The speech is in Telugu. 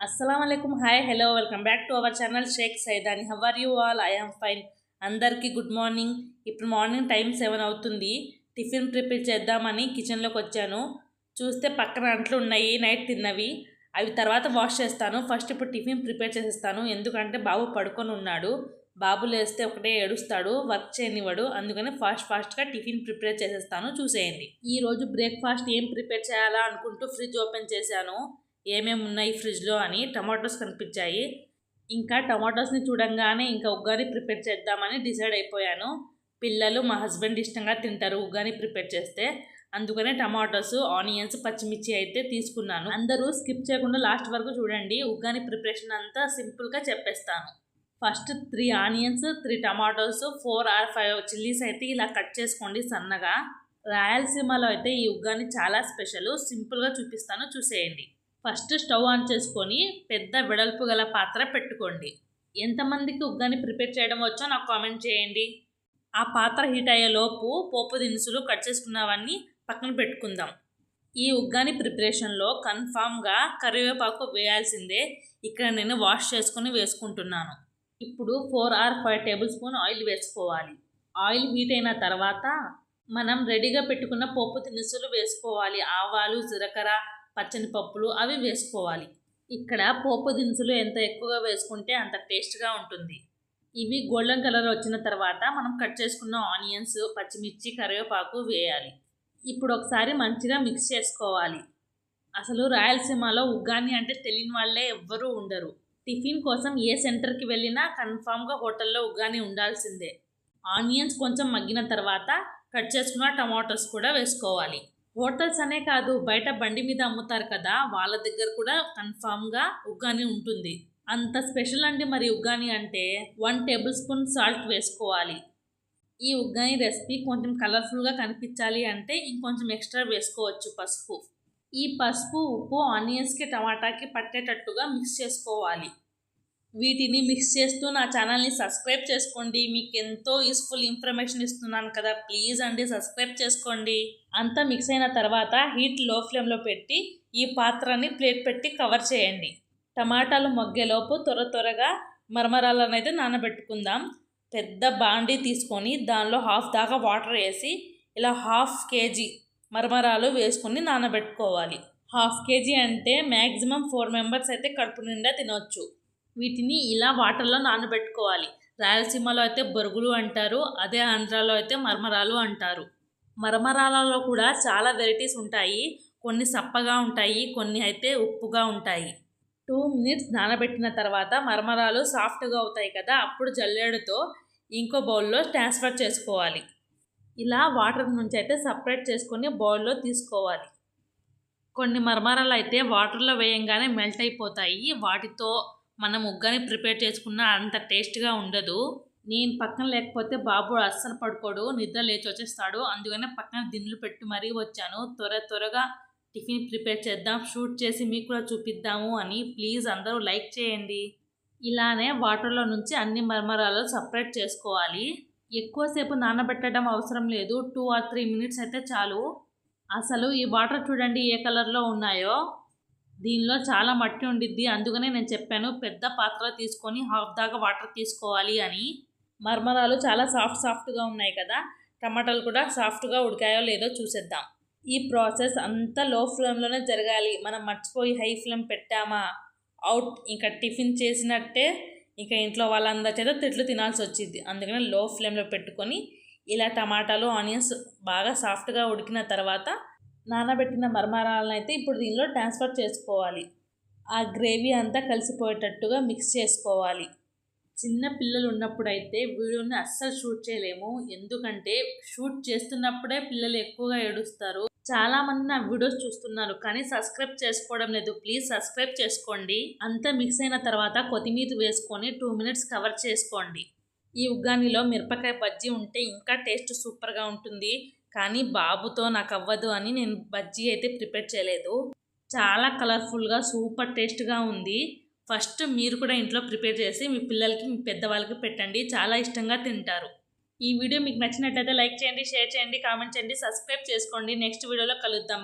Assalamualaikum. Hi, hello, welcome back to our channel Sheikh Saidani. How are you all? I am fine. అందరికీ గుడ్ మార్నింగ్. ఇప్పుడు మార్నింగ్ టైం 7 అవుతుంది. టిఫిన్ ప్రిపేర్ చేద్దామని కిచెన్లోకి వచ్చాను. చూస్తే పక్కన అంట్లు ఉన్నాయి, నైట్ తిన్నవి. అవి తర్వాత వాష్ చేస్తాను. ఫస్ట్ ఇప్పుడు టిఫిన్ ప్రిపేర్ చేసేస్తాను. ఎందుకంటే బాబు పడుకొని ఉన్నాడు. బాబు లేస్తే ఒకటే ఏడుస్తాడు, వర్క్ చేయనివ్వడు. అందుకని ఫాస్ట్గా టిఫిన్ ప్రిపేర్ చేసేస్తాను. చూసేయండి. ఈరోజు బ్రేక్ఫాస్ట్ ఏం ప్రిపేర్ చేయాలా అనుకుంటూ ఫ్రిడ్జ్ ఓపెన్ చేశాను. ఏమేమి ఉన్నాయి ఫ్రిడ్జ్లో అని. టమాటోస్ కనిపించాయి. ఇంకా టమాటోస్ని చూడంగానే ఇంకా ఉగ్గాని ప్రిపేర్ చేద్దామని డిసైడ్ అయిపోయాను. పిల్లలు మా హస్బెండ్ ఇష్టంగా తింటారు ఉగ్గాని ప్రిపేర్ చేస్తే. అందుకనే టమాటోస్, ఆనియన్స్, పచ్చిమిర్చి అయితే తీసుకున్నాను. అందరూ స్కిప్ చేయకుండా లాస్ట్ వరకు చూడండి. ఉగ్గాని ప్రిపరేషన్ అంతా సింపుల్గా చెప్పేస్తాను. First 3 onions, 3 tomatoes, 4 or 5 chillies అయితే ఇలా కట్ చేసుకోండి సన్నగా. రాయలసీమలో అయితే ఈ ఉగ్గాని చాలా స్పెషల్. సింపుల్గా చూపిస్తాను, చూసేయండి. ఫస్ట్ స్టవ్ ఆన్ చేసుకొని పెద్ద వెడల్పు గల పాత్ర పెట్టుకోండి. ఎంతమందికి ఉగ్గాని ప్రిపేర్ చేయడం వచ్చో నాకు కామెంట్ చేయండి. ఆ పాత్ర హీట్ అయ్యేలోపు పోపు దినుసులు కట్ చేసుకున్నవన్నీ పక్కన పెట్టుకుందాం. ఈ ఉగ్గాని ప్రిపరేషన్లో కన్ఫామ్గా కరివేపాకు వేయాల్సిందే. ఇక్కడ నేను వాష్ చేసుకుని వేసుకుంటున్నాను. ఇప్పుడు 4 or 5 టేబుల్ స్పూన్ ఆయిల్ వేసుకోవాలి. ఆయిల్ హీట్ అయిన తర్వాత మనం రెడీగా పెట్టుకున్న పోపు దినుసులు వేసుకోవాలి. ఆవాలు, జీలకర్ర, పచ్చని పప్పులు అవి వేసుకోవాలి. ఇక్కడ పోపు దినుసులు ఎంత ఎక్కువగా వేసుకుంటే అంత టేస్ట్గా ఉంటుంది. ఇవి గోల్డెన్ కలర్ వచ్చిన తర్వాత మనం కట్ చేసుకున్న ఆనియన్స్, పచ్చిమిర్చి, కరివేపాకు వేయాలి. ఇప్పుడు ఒకసారి మంచిగా మిక్స్ చేసుకోవాలి. అసలు రాయలసీమలో ఉగ్గాని అంటే తెలియని వాళ్ళే ఎవ్వరూ ఉండరు. టిఫిన్ కోసం ఏ సెంటర్కి వెళ్ళినా కన్ఫామ్గా హోటల్లో ఉగ్గాని ఉండాల్సిందే. ఆనియన్స్ కొంచెం మగ్గిన తర్వాత కట్ చేసుకున్న టమాటోస్ కూడా వేసుకోవాలి. హోటల్స్ అనే కాదు, బయట బండి మీద అమ్ముతారు కదా, వాళ్ళ దగ్గర కూడా కన్ఫామ్గా ఉగ్గాని ఉంటుంది. అంత స్పెషల్ అండి మరి ఉగ్గాని అంటే. 1 టేబుల్ స్పూన్ సాల్ట్ వేసుకోవాలి. ఈ ఉగ్గాని రెసిపీ కొంచెం కలర్ఫుల్గా కనిపించాలి అంటే ఇంకొంచెం ఎక్స్ట్రా వేసుకోవచ్చు పసుపు. ఈ పసుపు, ఉప్పు ఆనియన్స్కి, టమాటాకి పట్టేటట్టుగా మిక్స్ చేసుకోవాలి. వీటిని మిక్స్ చేస్తూ నా ఛానల్ని సబ్స్క్రైబ్ చేసుకోండి. మీకు ఎంతో యూస్ఫుల్ ఇన్ఫర్మేషన్ ఇస్తున్నాను కదా, ప్లీజ్ అండి సబ్స్క్రైబ్ చేసుకోండి. అంతా మిక్స్ అయిన తర్వాత హీట్ లో ఫ్లేమ్లో పెట్టి ఈ పాత్రని ప్లేట్ పెట్టి కవర్ చేయండి. టమాటాలు మొగ్గేలోపు త్వరగా మరమరాలను అయితే నానబెట్టుకుందాం. పెద్ద బాండీ తీసుకొని దానిలో హాఫ్ దాకా వాటర్ వేసి ఇలా 1/2 kg మరమరాలు వేసుకొని నానబెట్టుకోవాలి. 1/2 kg అంటే మ్యాక్సిమం 4 మెంబర్స్ అయితే కడుపు నిండా తినొచ్చు. వీటిని ఇలా వాటర్లో నానబెట్టుకోవాలి. రాయలసీమలో అయితే బొరుగులు అంటారు, అదే ఆంధ్రాలో అయితే మరమరాలు అంటారు. మరమరాలలో కూడా చాలా వెరైటీస్ ఉంటాయి. కొన్ని సప్పగా ఉంటాయి, కొన్ని అయితే ఉప్పుగా ఉంటాయి. 2 minutes నానబెట్టిన తర్వాత మరమరాలు సాఫ్ట్గా అవుతాయి కదా, అప్పుడు జల్లెడతో ఇంకో బౌల్లో ట్రాన్స్ఫర్ చేసుకోవాలి. ఇలా వాటర్ నుంచి అయితే సపరేట్ చేసుకొని బౌల్లో తీసుకోవాలి. కొన్ని మరమరాలు అయితే వాటర్లో వేయంగానే మెల్ట్ అయిపోతాయి. వాటితో మనం ఉగ్గాని ప్రిపేర్ చేసుకున్న అంత టేస్ట్గా ఉండదు. నేను పక్కన లేకపోతే బాబు అస్సలు పడుకోడు, నిద్ర లేచి వచ్చేస్తాడు. అందుకనే పక్కన దిండ్లు పెట్టి మరీ వచ్చాను. త్వరగా టిఫిన్ ప్రిపేర్ చేద్దాం, షూట్ చేసి మీకు కూడా చూపిద్దాము అని. ప్లీజ్ అందరూ లైక్ చేయండి. ఇలానే వాటర్లో నుంచి అన్ని మరమరాలు సపరేట్ చేసుకోవాలి. ఎక్కువసేపు నానబెట్టడం అవసరం లేదు, 2 or 3 minutes అయితే చాలు. అసలు ఈ వాటర్ చూడండి ఏ కలర్లో ఉన్నాయో. దీనిలో చాలా మట్టి ఉండిద్ది, అందుకనే నేను చెప్పాను పెద్ద పాత్ర తీసుకొని 1/2 దాకా వాటర్ తీసుకోవాలి అని. మరమరాలు చాలా సాఫ్ట్గా ఉన్నాయి కదా, టమాటాలు కూడా సాఫ్ట్గా ఉడికాయో లేదో చూసేద్దాం. ఈ ప్రాసెస్ అంతా లో ఫ్లేమ్లోనే జరగాలి. మనం మర్చిపోయి హై ఫ్లేమ్ పెట్టామా అవుట్, ఇంకా టిఫిన్ చేసినట్టే. ఇంకా ఇంట్లో వాళ్ళందరి చేత తిట్లు తినాల్సి వచ్చింది. అందుకనే లో ఫ్లేమ్లో పెట్టుకొని ఇలా టమాటాలు, ఆనియన్స్ బాగా సాఫ్ట్గా ఉడికిన తర్వాత నానబెట్టిన మరమరాలను అయితే ఇప్పుడు దీనిలో ట్రాన్స్ఫర్ చేసుకోవాలి. ఆ గ్రేవీ అంతా కలిసిపోయేటట్టుగా మిక్స్ చేసుకోవాలి. చిన్న పిల్లలు ఉన్నప్పుడు అయితే వీడియోని అస్సలు షూట్ చేయలేము, ఎందుకంటే షూట్ చేస్తున్నప్పుడే పిల్లలు ఎక్కువగా ఏడుస్తారు. చాలామంది నా వీడియోస్ చూస్తున్నారు కానీ సబ్స్క్రైబ్ చేసుకోవడం లేదు. ప్లీజ్ సబ్స్క్రైబ్ చేసుకోండి. అంతా మిక్స్ అయిన తర్వాత కొత్తిమీర వేసుకొని 2 minutes కవర్ చేసుకోండి. ఈ ఉగ్గానిలో మిరపకాయ బజ్జీ ఉంటే ఇంకా టేస్ట్ సూపర్గా ఉంటుంది. కానీ బాబుతో నాకు అవ్వదు అని నేను బజ్జీ అయితే ప్రిపేర్ చేయలేదు. చాలా కలర్ఫుల్గా సూపర్ టేస్ట్గా ఉంది. ఫస్ట్ మీరు కూడా ఇంట్లో ప్రిపేర్ చేసి మీ పిల్లలకి, మీ పెద్దవాళ్ళకి పెట్టండి, చాలా ఇష్టంగా తింటారు. ఈ వీడియో మీకు నచ్చినట్లయితే లైక్ చేయండి, షేర్ చేయండి, కామెంట్ చేయండి, సబ్స్క్రైబ్ చేసుకోండి. నెక్స్ట్ వీడియోలో కలుద్దాం.